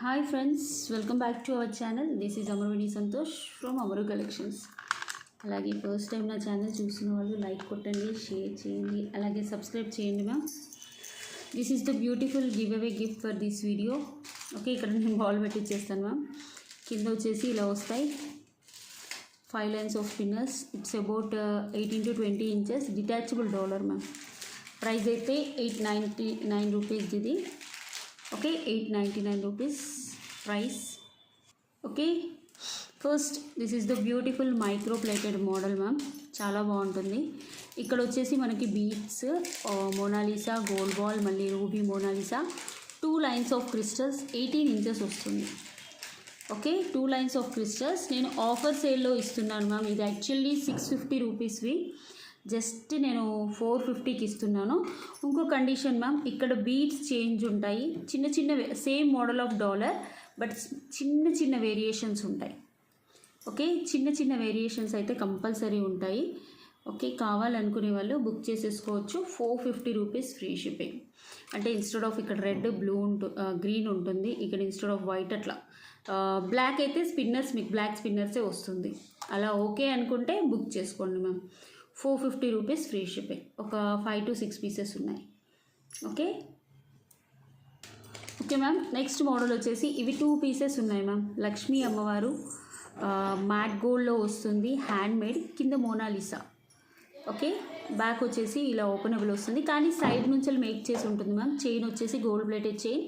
Hi friends, welcome back to our channel. This is Amarvini Santosh from Amaru Collections. అలాగే first time నా channel చూసిన వాళ్ళు like కొట్టండి, share చేయండి, అలాగే సబ్స్క్రైబ్ చేయండి ma'am. This is the beautiful give away gift for this video. Okay, ఇక్కడ నేను బాల్ పెట్టించేస్తాను మ్యామ్. కింద వచ్చేసి ఇలా వస్తాయి 5 lines of spinners. It's about 18 to 20 inches detachable dollar ma'am. Price అయితే 899 రూపీస్ ఇది. Okay, 899 rupees price. Okay, first this is the beautiful micro plated model ma'am. చాలా బాగుంటుంది. ఇక్కడ వచ్చేసి మనకి బీట్స్, మోనాలిసా, గోల్డ్ బాల్, మళ్ళీ ruby Monalisa, 2 lines of crystals, 18 inches వస్తుంది. ఓకే, 2 lines of crystals నేను ఆఫర్ సేల్లో ఇస్తున్నాను మ్యామ్. ఇది యాక్చువల్లీ 650 రూపీస్వి, జస్ట్ నేను 450కి ఇస్తున్నాను. ఇంకో కండిషన్ మ్యామ్, ఇక్కడ బీట్స్ చేంజ్ ఉంటాయి, చిన్న చిన్న same model of dollar but చిన్న చిన్న వేరియేషన్స్ ఉంటాయి. ఓకే, చిన్న చిన్న వేరియేషన్స్ అయితే కంపల్సరీ ఉంటాయి. ఓకే, కావాలనుకునే వాళ్ళు బుక్ చేసేసుకోవచ్చు. 450 రూపీస్ ఫ్రీ షిప్పింగ్. అంటే ఇన్స్టెడ్ ఆఫ్ ఇక్కడ రెడ్, బ్లూ గ్రీన్ ఉంటుంది, ఇక్కడ ఇన్స్టెడ్ ఆఫ్ వైట్ అట్లా బ్లాక్ అయితే స్పిన్నర్స్, మీకు బ్లాక్ స్పిన్నర్సే వస్తుంది. అలా ఓకే అనుకుంటే బుక్ చేసుకోండి మ్యామ్. 450 rupees free shipping. ఒక 5 to 6 పీసెస్ ఉన్నాయి. Okay okay ma'am. Next model వచ్చేసి ఇవి 2 పీసెస్ ఉన్నాయి మ్యామ్. లక్ష్మీ అమ్మవారు మ్యాట్ గోల్డ్లో వస్తుంది, హ్యాండ్ మేడ్, కింద మోనాలిసా. ఓకే, బ్యాక్ వచ్చేసి ఇలా ఓపెనబుల్ వస్తుంది, కానీ సైడ్ నుంచి మేక్ చేసి ఉంటుంది మ్యామ్. చైన్ వచ్చేసి గోల్డ్ ప్లేటెడ్ చైన్,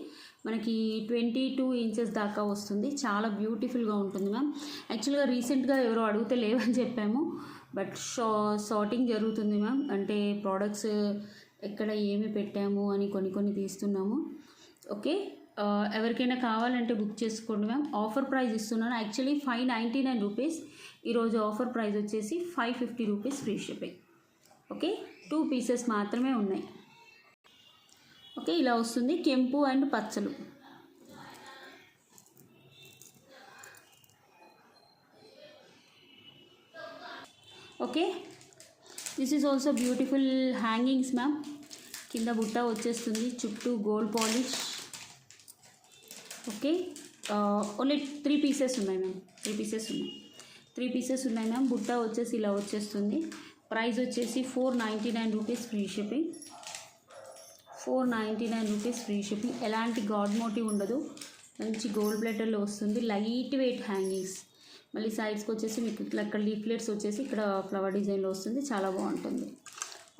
మనకి 22 inches దాకా వస్తుంది. చాలా బ్యూటిఫుల్గా ఉంటుంది మ్యామ్. యాక్చువల్గా రీసెంట్గా ఎవరో అడిగితే లేవని చెప్పాము, బట్ సార్టింగ్ జరుగుతుంది మ్యామ్. అంటే ప్రోడక్ట్స్ ఎక్కడ ఏమి పెట్టాము అని కొన్ని తీస్తున్నాము. ఓకే, ఎవరికైనా కావాలంటే బుక్ చేసుకోండి మ్యామ్. ఆఫర్ ప్రైస్ ఇస్తున్నాను. యాక్చువల్లీ 599 రూపీస్, ఈరోజు ఆఫర్ ప్రైస్ వచ్చేసి 550 rupees free shipping. Okay, 2 pieces మాత్రమే ఉన్నాయి. ఓకే, ఇలా వస్తుంది, కెంపు అండ్ పచ్చలు. Okay, this is also beautiful hangings ma'am. కింద బుట్ట వచ్చేస్తుంది, చుట్టూ gold polish. Okay, only 3 pieces ఉన్నాయి మ్యామ్. 3 పీసెస్ ఉన్నాయి మ్యామ్. బుట్ట వచ్చేసి ఇలా వచ్చేస్తుంది. ప్రైస్ వచ్చేసి 499 rupees free shipping. 499 rupees free shipping. ఎలాంటి గాడ్ మోటివ్ ఉండదు, మంచి గోల్డ్ ప్లేటర్లో వస్తుంది. లైట్ వెయిట్ హ్యాంగింగ్స్, మళ్ళీ సైడ్స్కి వచ్చేసి మీకు ఇక్కడ లీఫ్లెట్స్ వచ్చేసి ఇక్కడ ఫ్లవర్ డిజైన్లో వస్తుంది. చాలా బాగుంటుంది.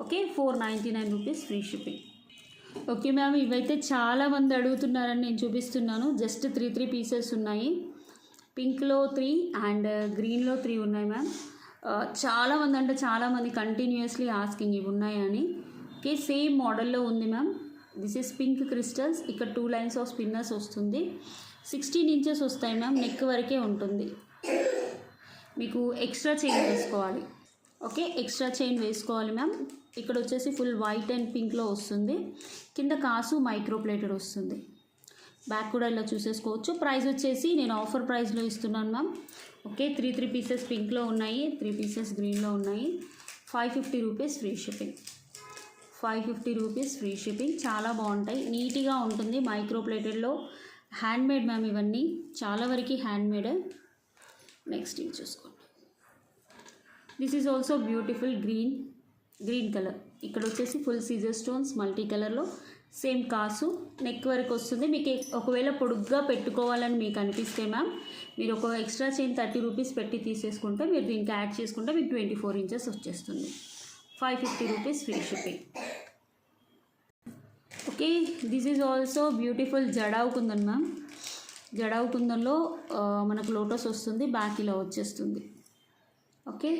Okay, 499 rupees free shipping. Okay ma'am, ఇవైతే చాలామంది అడుగుతున్నారని నేను చూపిస్తున్నాను. జస్ట్ 3 పీసెస్ ఉన్నాయి. పింక్లో 3 అండ్ గ్రీన్లో 3 ఉన్నాయి మ్యామ్. చాలామంది కంటిన్యూస్లీ ఆస్కింగ్ ఇవి ఉన్నాయని. ఓకే, సేమ్ మోడల్లో ఉంది ma'am. This is pink crystals. ఇక్కడ 2 lines ఆఫ్ స్పిన్నర్స్ వస్తుంది. 16 inches వస్తాయి మ్యామ్. నెక్ వరకే ఉంటుంది. మీకు ఎక్స్ట్రా చైన్ వేసుకోవాలి. ఓకే, ఎక్స్ట్రా చైన్ వేసుకోవాలి మ్యామ్. ఇక్కడ వచ్చేసి ఫుల్ వైట్ అండ్ పింక్లో వస్తుంది. కింద కాసు మైక్రో ప్లేటెడ్ వస్తుంది. బ్యాక్ కూడా ఇలా చూసేసుకోవచ్చు. ప్రైస్ వచ్చేసి నేను ఆఫర్ ప్రైస్లో ఇస్తున్నాను మ్యామ్. ఓకే, 3 పీసెస్ పింక్లో ఉన్నాయి, 3 పీసెస్ గ్రీన్లో ఉన్నాయి. 550 rupees free shipping. 550 rupees free shipping. చాలా బాగుంటాయి, నీట్గా ఉంటుంది. మైక్రో ప్లేటెడ్లో హ్యాండ్మేడ్ మ్యామ్. ఇవన్నీ చాలా వరకు హ్యాండ్మేడ్. నెక్స్ట్ ఇది చూసుకోండి. This is also beautiful green colour. ఇక్కడ వచ్చేసి ఫుల్ సీజర్ స్టోన్స్ మల్టీ కలర్లో, సేమ్ కాసు, నెక్ వరకు వస్తుంది. మీకు ఒకవేళ పొడుగ్గా పెట్టుకోవాలని మీకు అనిపిస్తే మ్యామ్, మీరు ఒక ఎక్స్ట్రా చైన్ 30 రూపీస్ పెట్టి తీసేసుకుంటే, మీరు దీనికి యాడ్ చేసుకుంటే మీకు 24 inches వచ్చేస్తుంది. 550 rupees free shipping. Okay, this is also beautiful jadau kundan ma'am. Jadau కుందన్లో మనకు లోటస్ వస్తుంది, బ్యాక్ ఇలా వచ్చేస్తుంది. ఓకే,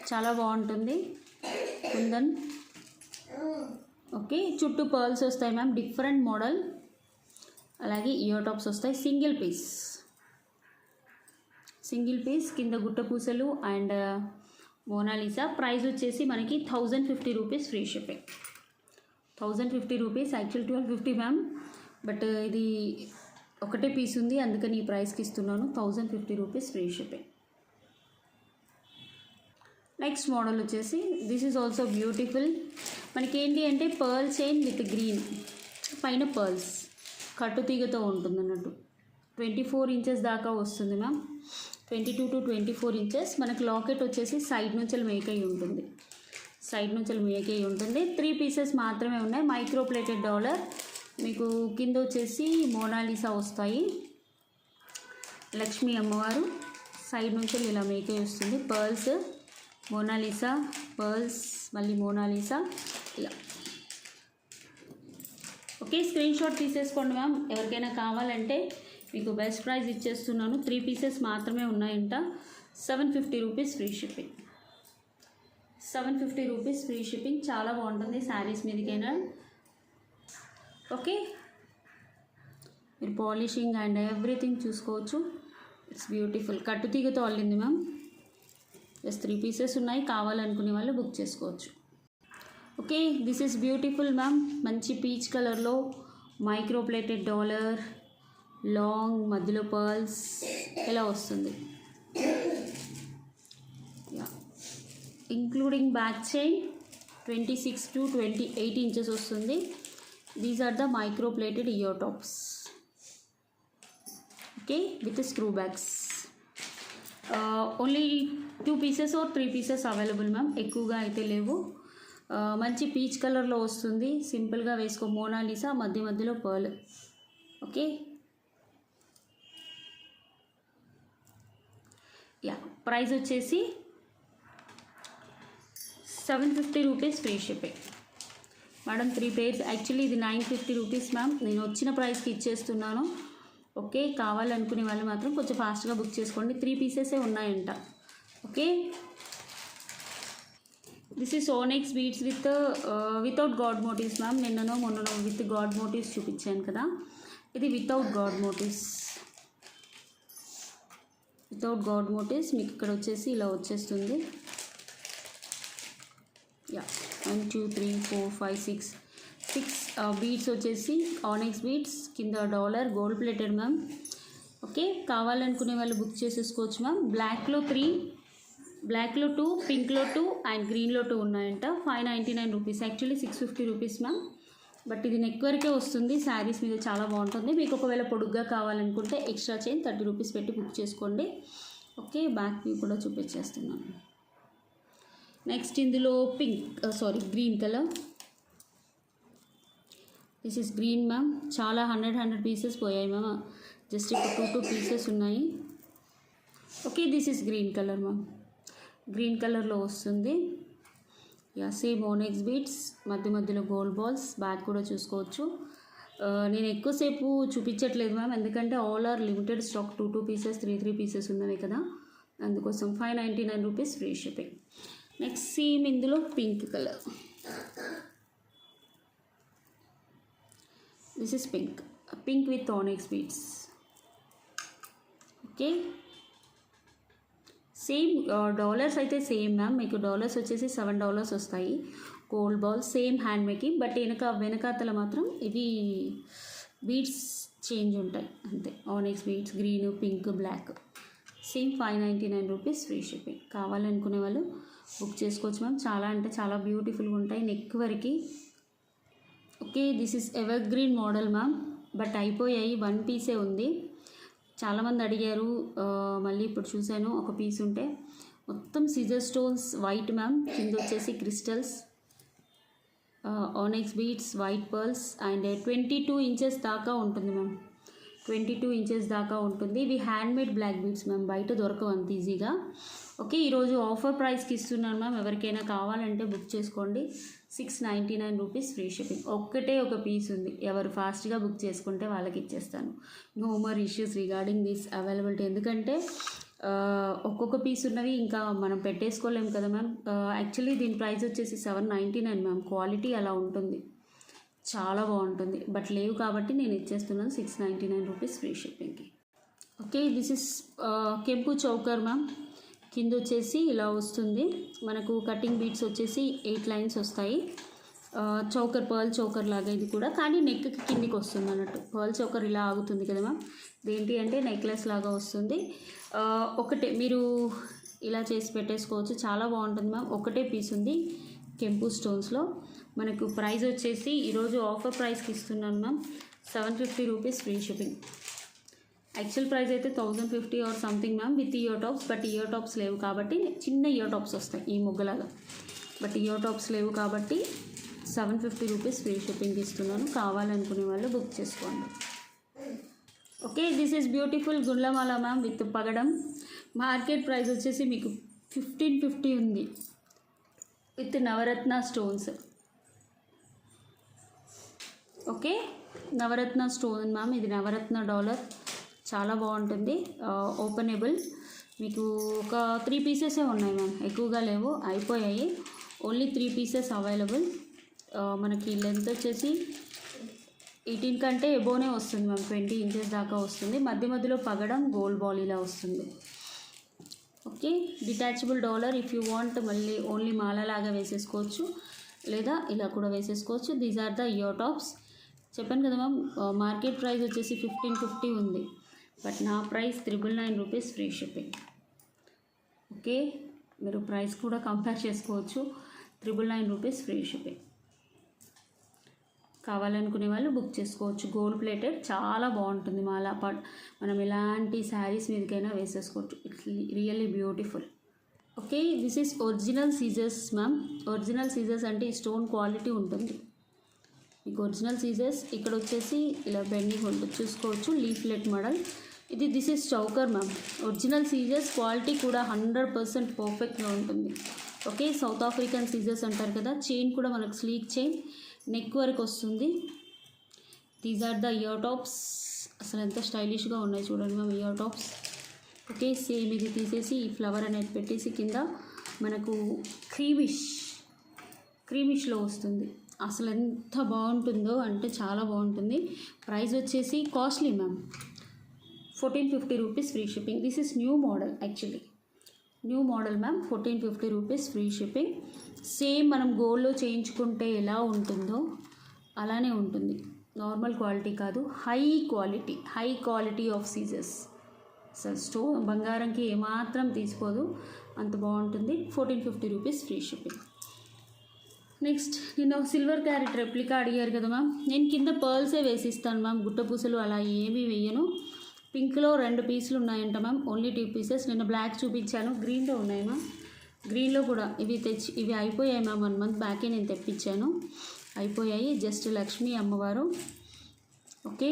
చాలా బాగుంటుంది కుందన్. ఓకే, చుట్టూ పర్ల్స్ వస్తాయి మ్యామ్, డిఫరెంట్ మోడల్. అలాగే ఇయర్ టాప్స్ వస్తాయి. సింగిల్ పీస్ కింద గుట్ట పూసలు అండ్ మోనాలిసా. ప్రైస్ వచ్చేసి మనకి 1050 rupees free shipping. 1050 rupees, actual 1250 ma'am, but ఇది ఒకటే పీస్ ఉంది, అందుకని ఈ ప్రైస్కి ఇస్తున్నాను. 1050 rupees free shipping. Next model వచ్చేసి దిస్ ఈజ్ ఆల్సో బ్యూటిఫుల్. మనకి ఏంటి అంటే పర్ల్ చైన్ విత్ గ్రీన్, పైన పర్ల్స్ కట్టుతీగతో ఉంటుంది అన్నట్టు. 24 ఇంచెస్ దాకా వస్తుంది మ్యామ్. 22 to 24 inches. మనకు లాకెట్ వచ్చేసి సైడ్ నుంచి మేక్ అయ్యి ఉంటుంది. సైడ్ నుంచి మేక్ అయ్యి ఉంటుంది. 3 పీసెస్ మాత్రమే ఉన్నాయి. Micro plated dollar. మీకు కింద వచ్చేసి మోనాలిసా వస్తాయి. లక్ష్మీ అమ్మవారు సైడ్ నుంచి ఇలా మేక్ అయ్యి వస్తుంది. పర్ల్స్, మోనాలిసా, పర్ల్స్, మళ్ళీ మోనాలిసా ఇలా. ఓకే, స్క్రీన్ షాట్ తీసేసుకోండి మ్యామ్. ఎవరికైనా కావాలంటే మీకు బెస్ట్ ప్రైస్ ఇచ్చేస్తున్నాను. 3 పీసెస్ మాత్రమే ఉన్నాయంట. 750 rupees free shipping. 750 rupees free shipping. చాలా బాగుంటుంది శారీస్ మీదకైనా. ఓకే, మీరు పాలిషింగ్ అండ్ ఎవ్రీథింగ్ చూసుకోవచ్చు. It's beautiful. కట్టుతీగతో అల్లింది మ్యామ్. జస్ట్ 3 పీసెస్ ఉన్నాయి. కావాలనుకునే వాళ్ళు బుక్ చేసుకోవచ్చు. Okay, this is beautiful ma'am. మంచి పీచ్ కలర్లో మైక్రో ప్లేటెడ్ డాలర్, లాంగ్, మధ్యలో పర్ల్స్ ఇలా వస్తుంది. Including back chain 26 to 28 inches వస్తుంది. These are the micro plated ear tops. Okay, with screw backs. Only 2 pieces or 3 pieces available ma'am. ఎక్కువగా అయితే లేవు. మంచి పీచ్ కలర్లో వస్తుంది. సింపుల్గా వేసుకో. మోనాలిసా, మధ్య మధ్యలో పర్ల్. ఓకే, యా, ప్రైస్ వచ్చేసి 750 rupees free shipping. Madam 3 pairs. Actually ఇది 950 రూపీస్ మ్యామ్. నేను వచ్చిన ప్రైస్కి ఇచ్చేస్తున్నాను. ఓకే, కావాలనుకునే వాళ్ళు మాత్రం కొంచెం ఫాస్ట్గా బుక్ చేసుకోండి. 3 పీసెసే ఉన్నాయంట. Okay, this is onyx beads without god motives ma'am. మొన్ననో విత్ గాడ్ మోటివ్స్ చూపించాను కదా. ఇది without god motives. Without god motives మీకు ఇక్కడ వచ్చేసి ఇలా వచ్చేస్తుంది. యా, 1 2 3 4 5 6 బీడ్స్ వచ్చేసి ఆనెక్స్ బీడ్స్. కింద dollar, gold plated ma'am. Okay, కావాలనుకునే వాళ్ళు బుక్ చేసేసుకోవచ్చు మ్యామ్. బ్లాక్లో 3, బ్లాక్లో 2, పింక్లో 2 అండ్ గ్రీన్లో 2 ఉన్నాయంట. 599 rupees. Actually 650 rupees ma'am. But ఇది నెక్ వరకే వస్తుంది. శారీస్ మీద చాలా బాగుంటుంది. మీకు ఒకవేళ పొడుగ్గా కావాలనుకుంటే ఎక్స్ట్రా చైన్ 30 రూపీస్ పెట్టి బుక్ చేసుకోండి. ఓకే, బ్యాక్ వ్యూ కూడా చూపించేస్తున్నాను. నెక్స్ట్ ఇందులో green colour. This is green ma'am. చాలా 100 పీసెస్ పోయాయి మ్యామ్. జస్ట్ ఇప్పుడు 2 పీసెస్ ఉన్నాయి. Okay, this is green colour ma'am. Green కలర్లో వస్తుంది. యా, సేమ్ ఓనెక్స్ బీడ్స్, మధ్య మధ్యలో గోల్డ్ బాల్స్. బ్యాక్ కూడా చూసుకోవచ్చు. నేను ఎక్కువసేపు చూపించట్లేదు మ్యామ్, ఎందుకంటే all are limited stock. 2 pieces 3 pieces ఉన్నవి కదా, అందుకోసం 599 rupees free shipping. Next same ఇందులో pink colour. This is pink with onyx beads. Okay, same dollars అయితే సేమ్ మ్యామ్. మీకు డాలర్స్ వచ్చేసి $7 వస్తాయి. Gold ball same hand making. But వెనకాతల మాత్రం ఇవి బీడ్స్ చేంజ్ ఉంటాయి అంతే. Onyx beads, green, pink, black. Same 599 rupees free shipping. కావాలనుకునే వాళ్ళు బుక్ చేసుకోవచ్చు మ్యామ్. చాలా అంటే చాలా బ్యూటిఫుల్గా ఉంటాయి నెక్ వరకు. Okay, this is ever green model ma'am. But అయిపోయాయి. 1 పీసే ఉంది. చాలామంది అడిగారు. మళ్ళీ ఇప్పుడు చూశాను ఒక పీస్ ఉంటే. మొత్తం సిజర్ స్టోన్స్ వైట్ మ్యామ్. కింద వచ్చేసి crystals, ఆనెక్స్ beads, white pearls and 22 inches దాకా ఉంటుంది మ్యామ్. 22 ఇంచెస్ దాకా ఉంటుంది. ఇవి హ్యాండ్మేడ్ బ్లాక్ బీడ్స్ మ్యామ్. బయట దొరకవు అంత ఈజీగా. ఓకే, ఈరోజు ఆఫర్ ప్రైస్కి ఇస్తున్నాను మ్యామ్. ఎవరికైనా కావాలంటే బుక్ చేసుకోండి. 699 రూపీస్ ఫ్రీ షిప్పింగ్. ఒక్కటే ఒక పీస్ ఉంది. ఎవరు ఫాస్ట్గా బుక్ చేసుకుంటే వాళ్ళకి ఇచ్చేస్తాను. No more issues regarding this availability. ఎందుకంటే ఒక్కొక్క పీస్ ఉన్నవి ఇంకా మనం పెట్టేసుకోలేము కదా మ్యామ్. యాక్చువల్లీ దీని ప్రైస్ వచ్చేసి 799 మ్యామ్. క్వాలిటీ అలా ఉంటుంది, చాలా బాగుంటుంది. బట్ లేవు కాబట్టి నేను ఇచ్చేస్తున్నాను 699 రూపీస్ ఫ్రీ షిప్పింగ్కి. ఓకే, దిస్ ఇస్ కెంపు చౌకర్ మ్యామ్. కింద వచ్చేసి ఇలా వస్తుంది. మనకు కటింగ్ బీట్స్ వచ్చేసి 8 లైన్స్ వస్తాయి. చౌకర్, పర్ల్ చౌకర్ లాగా ఇది కూడా, కానీ నెక్కి కిందికి వస్తుంది అన్నట్టు. పర్ల్ చౌకర్ ఇలా ఆగుతుంది కదా మ్యామ్. ఇదేంటి అంటే నెక్లెస్ లాగా వస్తుంది. ఒకటే మీరు ఇలా చేసి పెట్టేసుకోవచ్చు. చాలా బాగుంటుంది మ్యామ్. ఒకటే పీస్ ఉంది కెంపు స్టోన్స్లో. మనకు ప్రైస్ వచ్చేసి ఈరోజు ఆఫర్ ప్రైస్కి ఇస్తున్నాను ma'am. 750 rupees free shipping. Actual price అయితే 1050 or something ma'am with ear tops. But ear tops లేవు కాబట్టి చిన్న ఇయర్ టాప్స్ వస్తాయి ఈ మొగ్గలాగా. బట్ ఇయర్ టాప్స్ లేవు కాబట్టి 750 రూపీస్ ఫ్రీ షిప్పింగ్ ఇస్తున్నాను. కావాలనుకునే వాళ్ళు బుక్ చేసుకోండి. ఓకే, దిస్ ఈజ్ బ్యూటిఫుల్ గుండ్లమాల మ్యామ్ విత్ పగడం. మార్కెట్ ప్రైస్ వచ్చేసి మీకు 1550 ఉంది with navratna stones. Okay, navratna stone ma'am, ఇది నవరత్న డాలర్, చాలా బాగుంటుంది. ఓపెనబుల్. మీకు ఒక 3 పీసెసే ఉన్నాయి మ్యామ్, ఎక్కువగా లేవు, అయిపోయాయి. Only 3 pieces available. మనకి లెంత్ వచ్చేసి 18 కంటే ఎబోనే వస్తుంది మ్యామ్, 20 ఇంచెస్ దాకా వస్తుంది. మధ్య మధ్యలో పగడం గోల్డ్ బాల్ ఇలా వస్తుంది. Okay, detachable dollar. If you want మళ్ళీ ఓన్లీ మాల లాగా వేసేసుకోవచ్చు, లేదా ఇలా కూడా వేసేసుకోవచ్చు. These are the ear tops. చెప్పాను కదా మ్యామ్, మార్కెట్ ప్రైస్ వచ్చేసి 1550 ఉంది. బట్ నా price 999 rupees free shipping. Okay, మీరు ప్రైస్ కూడా కంపేర్ చేసుకోవచ్చు. 999 రూపీస్ ఫ్రీ షిప్పింగ్. కావాలనుకునే వాళ్ళు బుక్ చేసుకోవచ్చు. గోల్డ్ ప్లేటెడ్, చాలా బాగుంటుంది మాలా పాట్. మనం ఎలాంటి శారీస్ మీదకైనా వేసేసుకోవచ్చు. It's really beautiful. Okay, this is original సీజర్స్ మ్యామ్. ఒరిజినల్ సీజర్స్ అంటే ఈ స్టోన్ క్వాలిటీ ఉంటుంది. మీకు ఒరిజినల్ సీజర్స్ ఇక్కడ వచ్చేసి ఇలా బెండింగ్ ఉంటుంది, చూసుకోవచ్చు. లీఫ్లెట్ మోడల్ ఇది. This is choker ma'am. Original సీజర్స్ క్వాలిటీ కూడా 100% పర్ఫెక్ట్గా ఉంటుంది. ఓకే, సౌత్ ఆఫ్రికన్ సీజర్స్ అంటారు కదా. చైన్ కూడా మనకు స్లీక్ చైన్, నెక్ వరకు వస్తుంది. These are the ear tops. అసలు ఎంత స్టైలిష్గా ఉన్నాయి చూడండి ma'am ear tops. Okay, same ఇది తీసేసి ఈ ఫ్లవర్ అనేది పెట్టేసి కింద మనకు క్రీమిష్లో వస్తుంది. అసలు ఎంత బాగుంటుందో అంటే చాలా బాగుంటుంది. ప్రైస్ వచ్చేసి costly ma'am, 1450 rupees free shipping. This is new model, actually new model ma'am. 1450 rupees free shipping. Same మనం గోల్డ్లో చేయించుకుంటే ఎలా ఉంటుందో అలానే ఉంటుంది. నార్మల్ క్వాలిటీ కాదు, హై క్వాలిటీ ఆఫ్ సీజర్స్. అసలు బంగారంకి ఏమాత్రం తీసుకోదు, అంత బాగుంటుంది. 1450 రూపీస్ ఫ్రీ షిప్పింగ్. నెక్స్ట్, నిన్న సిల్వర్ క్యారెట్ రెప్లికా అడిగారు కదా మ్యామ్. నేను కింద పర్ల్సే వేసిస్తాను మ్యామ్, గుట్టపూసలు అలా ఏమీ వేయను. పింక్లో 2 పీసులు ఉన్నాయంట మ్యామ్, ఓన్లీ 2 పీసెస్. నిన్న బ్లాక్ చూపించాను, గ్రీన్లో ఉన్నాయి మ్యామ్. గ్రీన్లో కూడా ఇవి అయిపోయాయి మ్యామ్. 1 మంత్ బ్యాకే నేను తెప్పించాను, అయిపోయాయి. జస్ట్ లక్ష్మీ అమ్మవారు. ఓకే,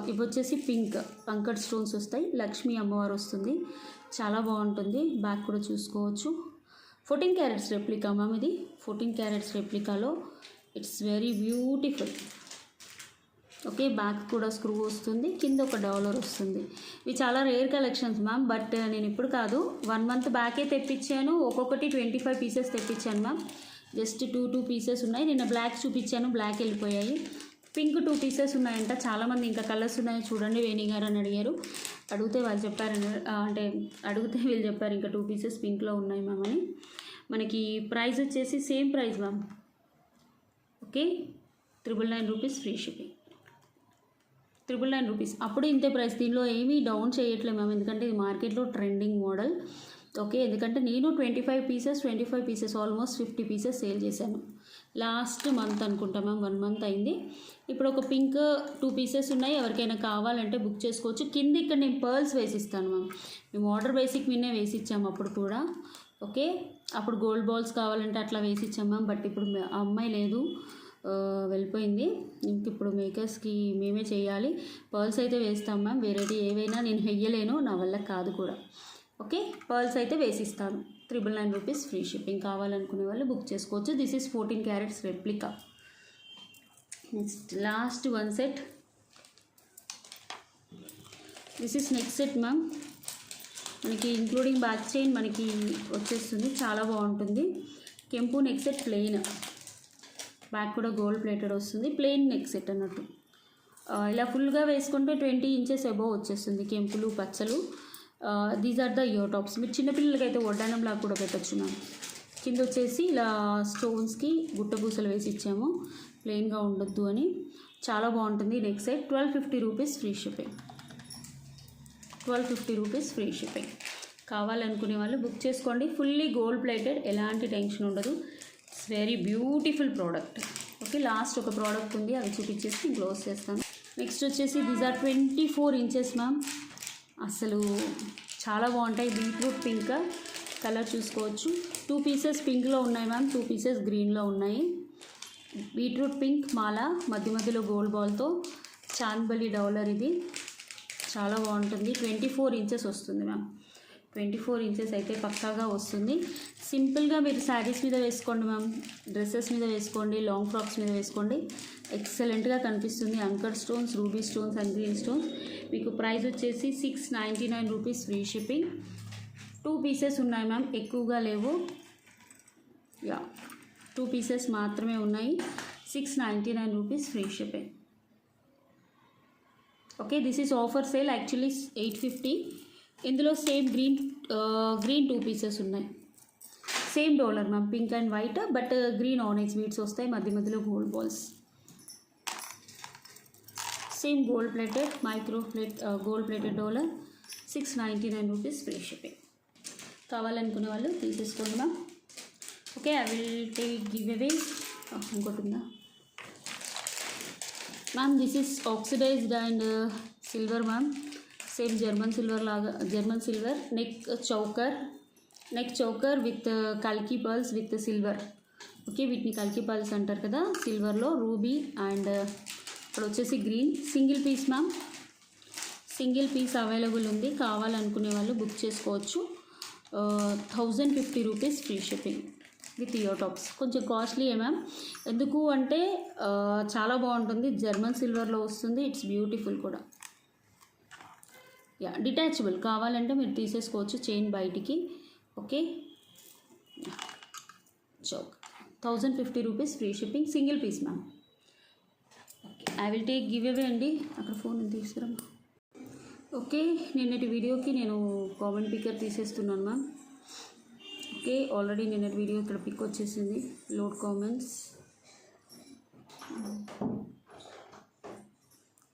ఇవి వచ్చేసి పింక్ పంకడ్ స్టోన్స్ వస్తాయి, లక్ష్మీ అమ్మవారు వస్తుంది, చాలా బాగుంటుంది. బ్యాక్ కూడా చూసుకోవచ్చు. 14 క్యారెట్స్ రెప్లికా మ్యామ్ ఇది. 14 క్యారెట్స్ రెప్లికాలో it's very beautiful. Okay, back కూడా స్క్రూ వస్తుంది, కింద ఒక డాలర్ వస్తుంది. ఇవి చాలా రేర్ కలెక్షన్స్ మ్యామ్. బట్ నేను ఇప్పుడు కాదు, 1 మంత్ బ్యాకే తెప్పించాను. ఒక్కొక్కటి 25 పీసెస్ తెప్పించాను మ్యామ్. జస్ట్ 2 పీసెస్ ఉన్నాయి. నిన్న బ్లాక్ చూపించాను, బ్లాక్ వెళ్ళిపోయాయి. పింక్ 2 పీసెస్ ఉన్నాయంట. చాలామంది ఇంకా కలర్స్ ఉన్నాయో చూడండి వేణి గారు అని అడిగారు. అడిగితే వాళ్ళు చెప్పారని, అంటే అడిగితే వీళ్ళు చెప్పారు ఇంకా 2 పీసెస్ పింక్లో ఉన్నాయి మ్యామ్ అని. మనకి ప్రైస్ వచ్చేసి same price ma'am. Okay, 999 rupees free shipping. 999 rupees. అప్పుడు ఇంతే ప్రైస్, దీనిలో ఏమీ డౌన్ చేయట్లేదు మ్యామ్, ఎందుకంటే ఇది మార్కెట్లో ట్రెండింగ్ మోడల్. ఓకే, ఎందుకంటే నేను 25 పీసెస్ ఆల్మోస్ట్ 50 పీసెస్ సేల్ చేశాను లాస్ట్ మంత్ అనుకుంటా మ్యామ్. 1 మంత్ అయింది. ఇప్పుడు ఒక పింక్ 2 పీసెస్ ఉన్నాయి, ఎవరికైనా కావాలంటే బుక్ చేసుకోవచ్చు. కింద ఇక్కడ నేను పర్ల్స్ వేసిస్తాను మ్యామ్. మేము ఆర్డర్ బేసిక్ మీనే వేసి ఇచ్చాము అప్పుడు కూడా. ఓకే, అప్పుడు గోల్డ్ బాల్స్ కావాలంటే అట్లా వేసి ఇచ్చాం మ్యామ్. బట్ ఇప్పుడు ఆ అమ్మాయి లేదు, వెళ్ళిపోయింది. ఇంక ఇప్పుడు మేకర్స్కి మేమే చేయాలి. పర్ల్స్ అయితే వేస్తాం మ్యామ్, వేరేది ఏవైనా నేను వెయ్యలేను, నా వల్ల కాదు కూడా. ఓకే, పర్ల్స్ అయితే వేసిస్తాను. 999 రూపీస్ ఫ్రీ షిప్పింగ్. కావాలనుకునే వాళ్ళు బుక్ చేసుకోవచ్చు. This is 14 carats replica. Next last 1 set. This is next set ma'am. మనకి ఇంక్లూడింగ్ బ్యాక్ చైన్ మనకి వచ్చేస్తుంది, చాలా బాగుంటుంది. కెంపు నెక్ సెట్ ప్లెయిన్, బ్యాక్ కూడా గోల్డ్ ప్లేటెడ్ వస్తుంది. ప్లెయిన్ నెక్ సెట్ అన్నట్టు. ఇలా ఫుల్గా వేసుకుంటే 20 ఇంచెస్ అబోవ్ వచ్చేస్తుంది. కెంపులు పచ్చలు. These are the ear tops. మీరు చిన్నపిల్లలకి అయితే వడ్డానంలా కూడా పెట్టచ్చు మ్యామ్. కింద వచ్చేసి ఇలా స్టోన్స్కి గుట్టపూసలు వేసి ఇచ్చాము, ప్లెయిన్గా ఉండొద్దు అని. చాలా బాగుంటుంది neck set. 1250 rupees free shipping. 1250 rupees free shipping. కావాలనుకునే వాళ్ళు బుక్ చేసుకోండి. ఫుల్లీ గోల్డ్ ప్లేటెడ్, ఎలాంటి టెన్షన్ ఉండదు. It's very beautiful product. Okay, last ఒక ప్రోడక్ట్ ఉంది, అవి చూపించేసి క్లోజ్ చేస్తాను. నెక్స్ట్ వచ్చేసి దీస్ ఆర్ 24 ఇంచెస్ మ్యామ్. అసలు చాలా బాగుంటాయి. బీట్రూట్ పింక్ కలర్ చూసుకోవచ్చు. 2 పీసెస్ పింక్లో ఉన్నాయి మ్యామ్, 2 పీసెస్ గ్రీన్లో ఉన్నాయి. బీట్రూట్ పింక్ మాల మధ్య మధ్యలో గోల్డ్ బాల్తో చాంద్బలి డౌలర్. ఇది చాలా బాగుంటుంది. 24 ఇంచెస్ వస్తుంది మ్యామ్. 24 ఇంచెస్ అయితే పక్కాగా వస్తుంది. సింపుల్గా మీరు శారీస్ మీద వేసుకోండి మ్యామ్, డ్రెస్సెస్ మీద వేసుకోండి, లాంగ్ ఫ్రాక్స్ మీద వేసుకోండి. ఎక్సలెంట్గా కనిపిస్తుంది. Anchor stones, ruby stones and green stones. మీకు ప్రైస్ వచ్చేసి 699 రూపీస్ ఫ్రీ షిప్పింగ్. 2 పీసెస్ ఉన్నాయి మ్యామ్, ఎక్కువగా లేవు. 2 పీసెస్ మాత్రమే ఉన్నాయి. 699 rupees free shipping. Okay, this is offer sale. Actually 850. ఇందులో సేమ్ గ్రీన్ 2 పీసెస్ ఉన్నాయి. Same dollar ma'am, pink and white, but green ఆనెక్స్ beads వస్తాయి, మధ్య మధ్యలో gold balls. Same gold plated gold plated dollar. 699 rupees free shipping. కావాలనుకునే వాళ్ళు తీసేసుకోండి ma'am. Okay, I will take give away. ఇంకోటి ఉందా ma'am? This is oxidised and silver ma'am. Same German silver neck choker with కల్కి pearls with silver. Okay, వీటిని కల్కి pearls అంటారు కదా. సిల్వర్లో రూబీ అండ్ ఇక్కడ వచ్చేసి green. Single piece ma'am, single piece available ఉంది. కావాలనుకునే వాళ్ళు బుక్ చేసుకోవచ్చు. 1050 rupees free shipping with ear tops. కొంచెం కాస్ట్లీయే మ్యామ్, ఎందుకు అంటే చాలా బాగుంటుంది. జర్మన్ సిల్వర్లో వస్తుంది. ఇట్స్ బ్యూటిఫుల్ కూడా. డిటాచబుల్. కావాలంటే మీరు తీసేసుకోవచ్చు చైన్ బయటికి. ఓకే, చౌక్ 1050 rupees free shipping. Single piece ma'am. Okay, I will take give away అండి. అక్కడ ఫోన్ తీసుకురా. ఓకే, నిన్నటి వీడియోకి నేను కామెంట్ పిక్కర్ తీసేస్తున్నాను మ్యామ్. ఓకే, ఆల్రెడీ నిన్నటి వీడియో ఇక్కడ పిక్ వచ్చేసింది. Load comments.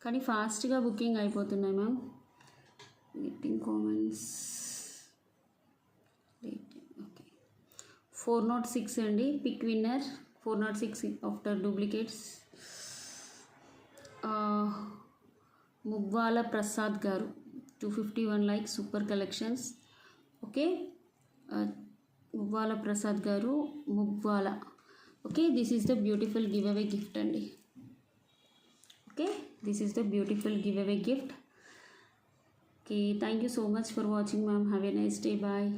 కానీ ఫాస్ట్గా బుకింగ్ అయిపోతున్నాయి మ్యామ్. Getting comments. ఓకే, 406 అండి pick winner. 406 after duplicates. Mugwala Prasad గారు 251 likes. Super collections. Okay, Mugwala Prasad గారు, Mugwala. Okay, this is the beautiful give away gift అండి. Okay, this is the beautiful give away gift. Okay, thank you so much for watching ma'am. Have a nice day. Bye.